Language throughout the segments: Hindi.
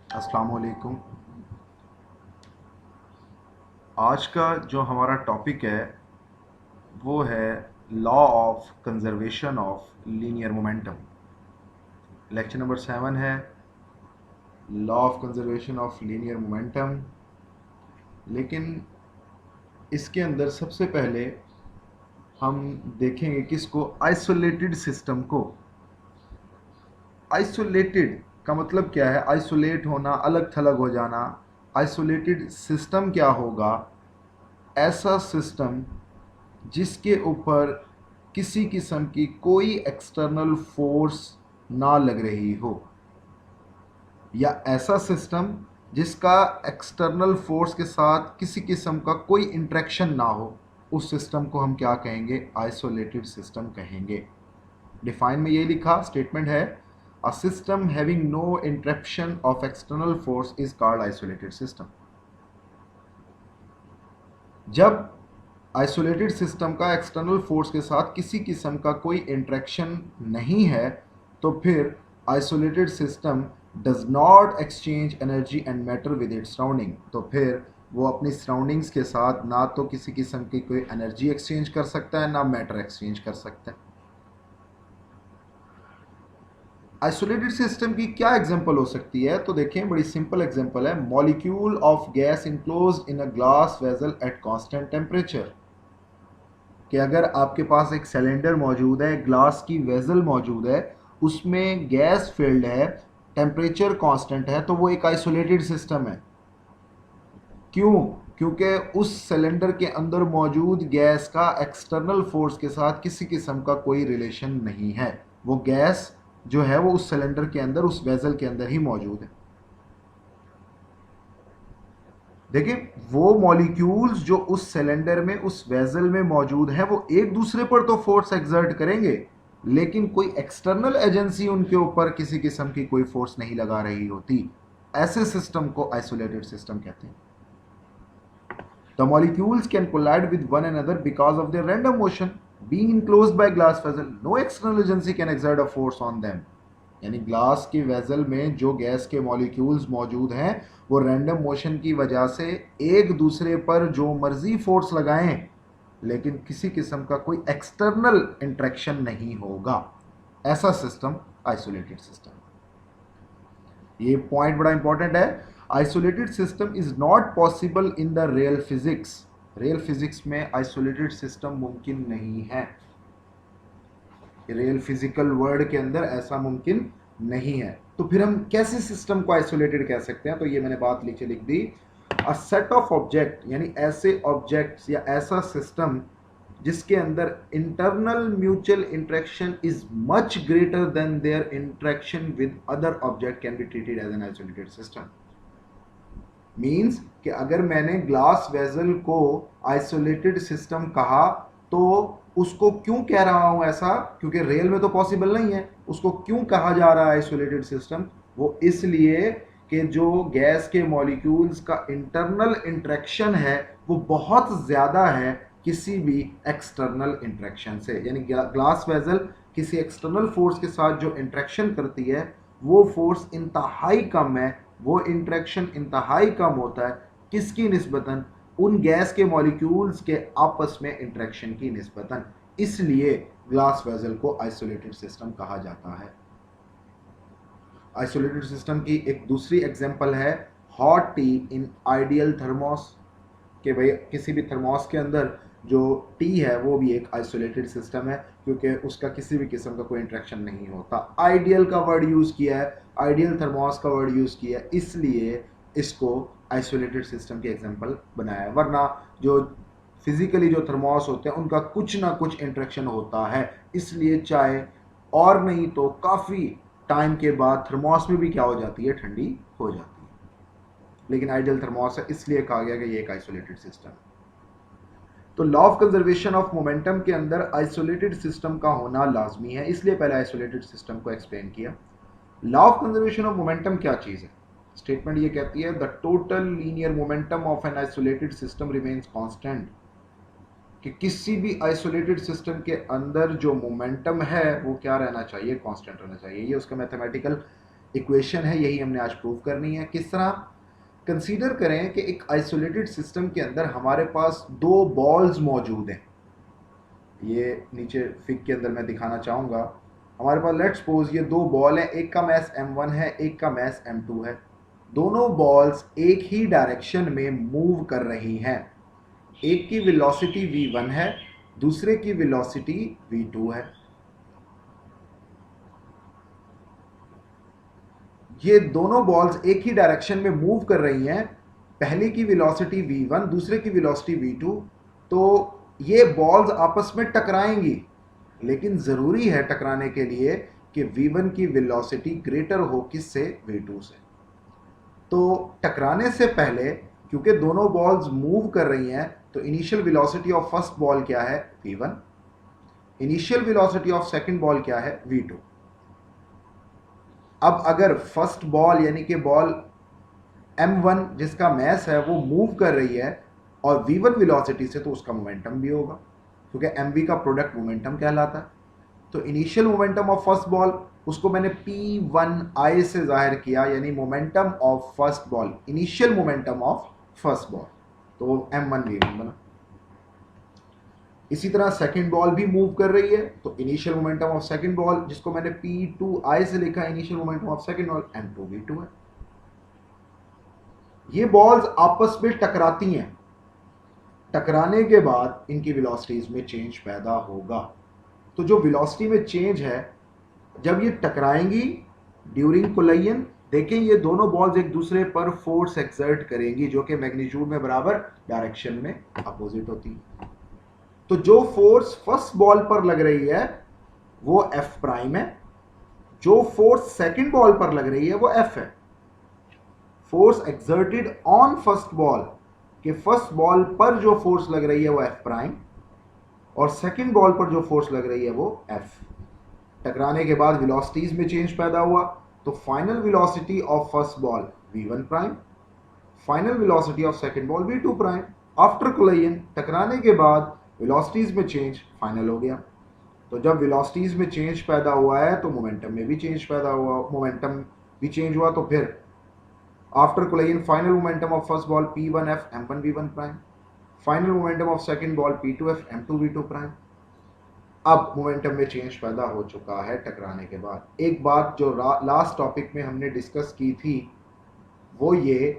अस्सलाम वालेकुम। आज का जो हमारा टॉपिक है वो है law of conservation of linear momentum. Lecture number 7 है law of conservation of linear momentum. लेकिन इसके अंदर सबसे पहले हम देखेंगे किसको, आइसोलेटेड सिस्टम को। आइसोलेटेड का मतलब क्या है? आइसोलेट होना, अलग थलग हो जाना। आइसोलेटेड सिस्टम क्या होगा? ऐसा सिस्टम जिसके ऊपर किसी किस्म की कोई एक्सटर्नल फोर्स ना लग रही हो, या ऐसा सिस्टम जिसका एक्सटर्नल फोर्स के साथ किसी किस्म का कोई इंटरेक्शन ना हो, उस सिस्टम को हम क्या कहेंगे? आइसोलेटेड सिस्टम कहेंगे। डिफाइन में ये लिखा स्टेटमेंट है, a system having no interruption of external force is called isolated system. जब आइसोलेटेड सिस्टम का एक्सटर्नल फोर्स के साथ किसी किस्म का कोई इंटरेक्शन नहीं है, तो फिर isolated system does not exchange energy and matter with its surrounding. तो फिर वो अपनी सराउंडिंग्स के साथ ना तो किसी किस्म की कोई एनर्जी एक्सचेंज कर सकता है, ना मैटर एक्सचेंज कर सकता है। आइसोलेटेड सिस्टम की क्या एग्जांपल हो सकती है? तो देखें, बड़ी सिंपल एग्जांपल है, molecule of gas enclosed in a glass vessel at constant temperature. कि अगर आपके पास एक सिलेंडर मौजूद है, ग्लास की वेसल मौजूद है, उसमें गैस फिल्ड है, टेम्परेचर कांस्टेंट है, तो वो एक आइसोलेटेड सिस्टम है। क्यों? क्योंकि उस सिलेंडर के अंदर मौजूद गैस का एक्सटर्नल फोर्स के साथ किसी किस्म का कोई रिलेशन नहीं है। वो गैस जो है वो उस सिलेंडर के अंदर, उस वेसल के अंदर ही मौजूद है। देखिए, वो मॉलिक्यूल्स जो उस सिलेंडर में, उस वेसल में मौजूद हैं, वो एक दूसरे पर तो फोर्स एक्सर्ट करेंगे, लेकिन कोई एक्सटर्नल एजेंसी उनके ऊपर किसी किस्म की कोई फोर्स नहीं लगा रही होती। ऐसे सिस्टम को आइसोलेटेड सिस्टम कहते हैं। The molecules can collide with one another because of their random motion being enclosed by glass vessel. No external agency can exert a force on them. यानी ग्लास की वेसल में जो गैस के मॉलिक्यूल्स मौजूद हैं, वो रैंडम मोशन की वजह से एक दूसरे पर जो मर्जी फोर्स लगाएं, लेकिन किसी किस्म का कोई एक्सटर्नल इंटरेक्शन नहीं होगा। ऐसा सिस्टम आइसोलेटेड सिस्टम। ये पॉइंट बड़ा इंपॉर्टेंट है। Isolated system is not possible in the real physics. Real physics में आइसोलेटेड सिस्टम मुमकिन नहीं है। रियल फिजिकल वर्ल्ड के अंदर ऐसा मुमकिन नहीं है। तो फिर हम कैसे सिस्टम को आइसोलेटेड कह सकते हैं? तो ये मैंने बात नीचे लिख दी, अ सेट ऑफ ऑब्जेक्ट, यानी ऐसे ऑब्जेक्ट्स या ऐसा सिस्टम जिसके अंदर internal mutual interaction is much greater than their interaction with other object can be treated as an isolated system. Means कि अगर मैंने ग्लास वेसल को आइसोलेटेड सिस्टम कहा, तो उसको क्यों कह रहा हूं ऐसा? क्योंकि रियल में तो पॉसिबल नहीं है। उसको क्यों कहा जा रहा है आइसोलेटेड सिस्टम? वो इसलिए कि जो गैस के मॉलिक्यूल्स का इंटरनल इंटरेक्शन है वो बहुत ज़्यादा है किसी भी एक्सटर्नल इंटरेक्शन से। यानी ग्लास वेसल किसी एक्सटर्नल फोर्स के साथ जो इंटरेक्शन करती है, वो फोर्स इंतहाई कम है। वो इंटरेक्शन इंतहाई कम होता है किसकी निस्बतन? उन गैस के मॉलिक्यूल्स के आपस में इंटरेक्शन की निस्बतन। इसलिए ग्लास वेसल को आइसोलेटेड सिस्टम कहा जाता है। आइसोलेटेड सिस्टम की एक दूसरी एग्जांपल है hot T in ideal thermos. कि भाई किसी भी थर्मोस के अंदर जो टी है वो भी एक आइसोलेटेड सिस्टम है, क्योंकि उसका किसी भी किस्म का कोई इंटरेक्शन नहीं होता। आइडियल का वर्ड यूज़ किया है, आइडियल थर्मोस का वर्ड यूज़ किया है, इसलिए इसको आइसोलेटेड सिस्टम की एग्जांपल बनाया है। वरना जो फिजिकली जो थर्मोस होते हैं उनका कुछ ना कुछ इंटरेक्शन होता है, इसलिए चाय और नहीं तो काफ़ी टाइम के बाद थर्मोस में भी क्या हो जाती है? ठंडी हो जाती है। लेकिन आइडियल थर्मोस है, इसलिए कहा गया कि ये एक आइसोलेटेड सिस्टम है। तो law of conservation of momentum के अंदर आइसोलेटेड सिस्टम का होना लाजमी है, इसलिए पहले आइसोलेटेड सिस्टम को एक्सप्लेन किया। Law of conservation of momentum क्या चीज है? स्टेटमेंट ये कहती है, the total linear momentum of N isolated system remains constant. कि किसी भी आइसोलेटेड सिस्टम के अंदर जो मोमेंटम है वो क्या रहना चाहिए? कांस्टेंट रहना चाहिए। ये उसका मैथमेटिकल इक्वेशन है, यही हमने आज प्रूव करनी है। किस तरह? कंसीडर करें कि एक आइसोलेटेड सिस्टम के अंदर हमारे पास दो बॉल्स मौजूद हैं। ये नीचे फिग के अंदर मैं दिखाना चाहूँगा। हमारे पास लेट्स सपोज ये दो बॉल हैं, एक का मैस m1 है, एक का मैस m2 है। दोनों बॉल्स एक ही डायरेक्शन में मूव कर रही हैं। एक की वेलोसिटी v1 है, दूसरे की वेलोसिटी v2 है। ये दोनों बॉल्स एक ही डायरेक्शन में मूव कर रही हैं। पहली की वेलोसिटी v1, दूसरे की वेलोसिटी v2। तो ये बॉल्स आपस में टकराएंगी, लेकिन ज़रूरी है टकराने के लिए कि v1 की वेलोसिटी ग्रेटर हो किससे? v2 से। तो टकराने से पहले क्योंकि दोनों बॉल्स मूव कर रही हैं, तो initial velocity of first ball क्या है? v1। Initial velocity of second ball क्या है? v2। अब अगर फर्स्ट बॉल यानी कि बॉल m1 जिसका मैस है वो मूव कर रही है और v1 वेलोसिटी से, तो उसका मोमेंटम भी होगा, क्योंकि mv का प्रोडक्ट मोमेंटम कहलाता है। तो initial momentum of first ball उसको मैंने p1i से जाहिर किया, यानी momentum of first ball, initial momentum of first ball, तो m1 v1 बना। इसी तरह सेकंड बॉल भी मूव कर रही है, तो initial momentum of second ball जिसको मैंने p2i से लिखा, initial momentum of second ball m2 v2 है। ये बॉल्स आपस में टकराती हैं, टकराने के बाद इनकी वेलोसिटीज में चेंज पैदा होगा। तो जो वेलोसिटी में चेंज है जब ये टकराएंगी ड्यूरिंग कोलाइजन, देखें ये दोनों बॉल्स एक दूसरे पर फोर्स एक्सर्ट करेंगी जो कि मैग्नीट्यूड में बराबर, डायरेक्शन में अपोजिट होती है। तो जो फोर्स फर्स्ट बॉल पर लग रही है वो एफ प्राइम है, जो फोर्स सेकंड बॉल पर लग रही है वो एफ है। Force exerted on first ball, कि फर्स्ट बॉल पर जो फोर्स लग रही है वो एफ प्राइम, और सेकंड बॉल पर जो फोर्स लग रही है वो एफ। टकराने के बाद वेलोसिटीज में चेंज पैदा हुआ, तो final velocity of first ball v1 prime, final velocity of second ball v2 prime. After collision टकराने के बाद वेलोसिटीज में चेंज फाइनल हो गया। तो जब वेलोसिटीज में चेंज पैदा हुआ है तो मोमेंटम में भी चेंज पैदा हुआ, मोमेंटम भी चेंज हुआ। तो फिर after collision final momentum of first ball p1f m1 v1 prime, final momentum of second ball p2f m2 v2 prime. अब मोमेंटम में चेंज पैदा हो चुका है टकराने के बाद। एक बात जो लास्ट टॉपिक में हमने डिस्कस की थी वो ये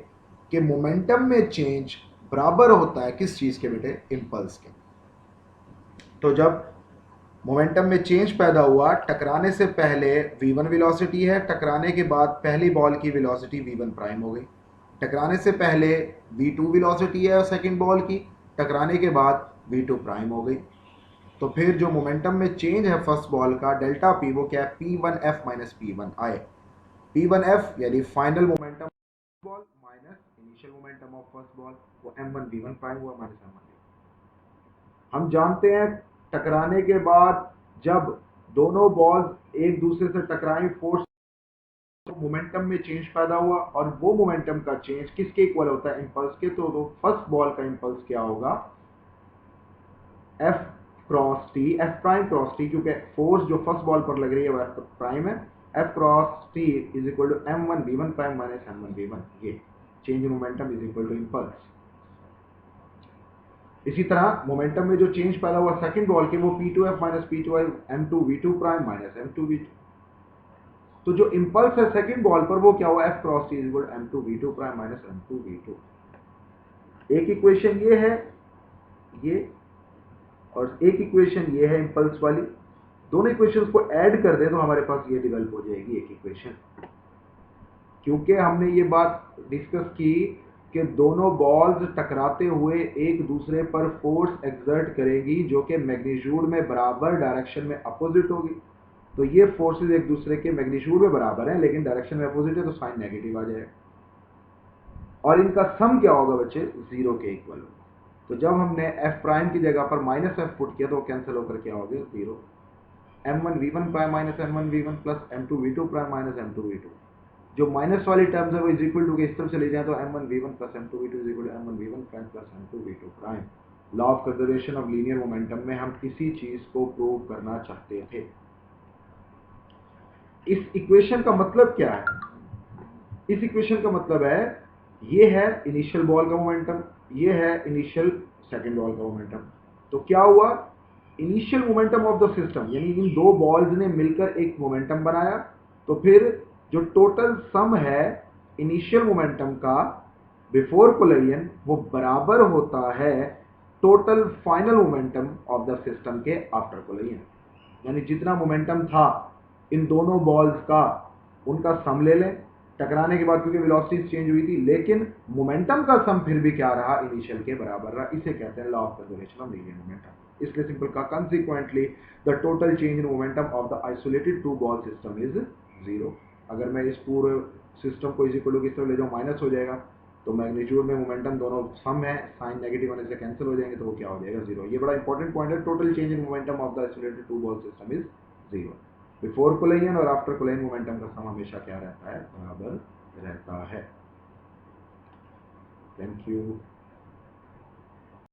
कि मोमेंटम में चेंज बराबर होता है किस चीज के बेटे? इंपल्स के। तो जब मोमेंटम में चेंज पैदा हुआ, टकराने से पहले v1 वेलोसिटी है, टकराने के बाद पहली बॉल की वेलोसिटी v1 प्राइम हो गई। टकराने से पहले v2 वेलोसिटी है सेकंड बॉल की, टकराने के बाद v2 प्राइम हो गई। तो फिर जो मोमेंटम में चेंज है फर्स्ट बॉल का डेल्टा पी, वो क्या है? p1f minus p1i। p1f यानी final momentum ball minus initial momentum of first ball, वो m1 v1 प्राइम हुआ माइनस m1 v1। हम जानते हैं टकराने के बाद जब दोनों बॉल्स एक दूसरे से टकराई, फोर्स, मोमेंटम में चेंज पैदा हुआ, और वो मोमेंटम का चेंज किसके इक्वल होता है? इंपल्स के। तो फर्स्ट बॉल का इंपल्स क्या होगा? F cross T, F prime cross T, क्योंकि फोर्स जो फर्स्ट बॉल पर लग रही है वो एफ प्राइम है। F cross T is equal to m1 v1 prime minus m1 v1। ये change in momentum is equal to impulse. इसी तरह मोमेंटम में जो चेंज पैदा हुआ सेकंड बॉल के, वो p2f minus p2i m2 v2 prime minus m2 v2। तो जो इंपल्स है सेकंड बॉल पर वो क्या हुआ? f cross t is equal to m2 v2 prime minus m2 v2। एक इक्वेशन ये है, ये, और एक इक्वेशन ये है इंपल्स वाली। दोनों इक्वेशंस को ऐड कर दें तो हमारे पास ये डेवलप हो जाएगी एक इक्वेशन। क्योंकि हमने ये बात डिस्कस की कि दोनों बॉल्स टकराते हुए एक दूसरे पर फोर्स एक्सर्ट करेगी जो कि मैग्नीट्यूड में बराबर, डायरेक्शन में अपोजिट होगी। तो ये फोर्सेस एक दूसरे के मैग्नीट्यूड में बराबर हैं लेकिन डायरेक्शन में अपोजिट है, तो साइन नेगेटिव आ जाएगा। और इनका सम क्या होगा बच्चे? जीरो के इक्वल होगा। तो जब हमने एफ प्राइम की जगह पर माइनस एफ पुट किया तो कैंसिल होकर क्या हो गया? Zero. m1 v1 prime minus m1 v1 plus m2 v2 prime minus m2 v2। जो माइनस वाली टर्म्स है वो इज इक्वल टू के इस तरफ चले जाए तो m1 v1 plus m2 v2 is equal to m1 v1 prime plus m2 v2 prime. Law of conservation of linear momentum में हम इसी चीज को प्रूव करना चाहते थे। इस इक्वेशन का मतलब क्या है? इस इक्वेशन का मतलब है ये है इनिशियल बॉल का मोमेंटम, ये है इनिशियल सेकंड बॉल का मोमेंटम। तो क्या हुआ, initial momentum of the system, यानी इन दो बॉल्स ने मिलकर एक मोमेंटम बनाया, तो फिर जो टोटल सम है इनिशियल मोमेंटम का बिफोर कोलिजन वो बराबर होता है total final momentum of the system के आफ्टर कोलिजन। यानी जितना मोमेंटम था इन दोनों बॉल्स का उनका सम ले लें टकराने के बाद, क्योंकि वेलोसिटीज चेंज हुई थी, लेकिन मोमेंटम का सम फिर भी क्या रहा, इनिशियल के बराबर रहा। इसे कहते हैं law of conservation of linear momentum. इसलिए सिंपल का consequently the total change in momentum of the isolated two ball system is zero. अगर मैं इस पूरे सिस्टम को इज इक्वल टू किस तरफ ले जाऊं, माइनस हो जाएगा, तो मैग्नीट्यूड में मोमेंटम दोनों सम है, साइन नेगेटिव होने से कैंसिल हो जाएंगे, तो वो क्या हो जाएगा, जीरो। ये बड़ा इंपॉर्टेंट पॉइंट है, total change in momentum of the isolated two ball system is zero. Before collision और आफ्टर कोलिजन मोमेंटम का सम हमेशा क्या रहता है, बराबर रहता है। Thank you.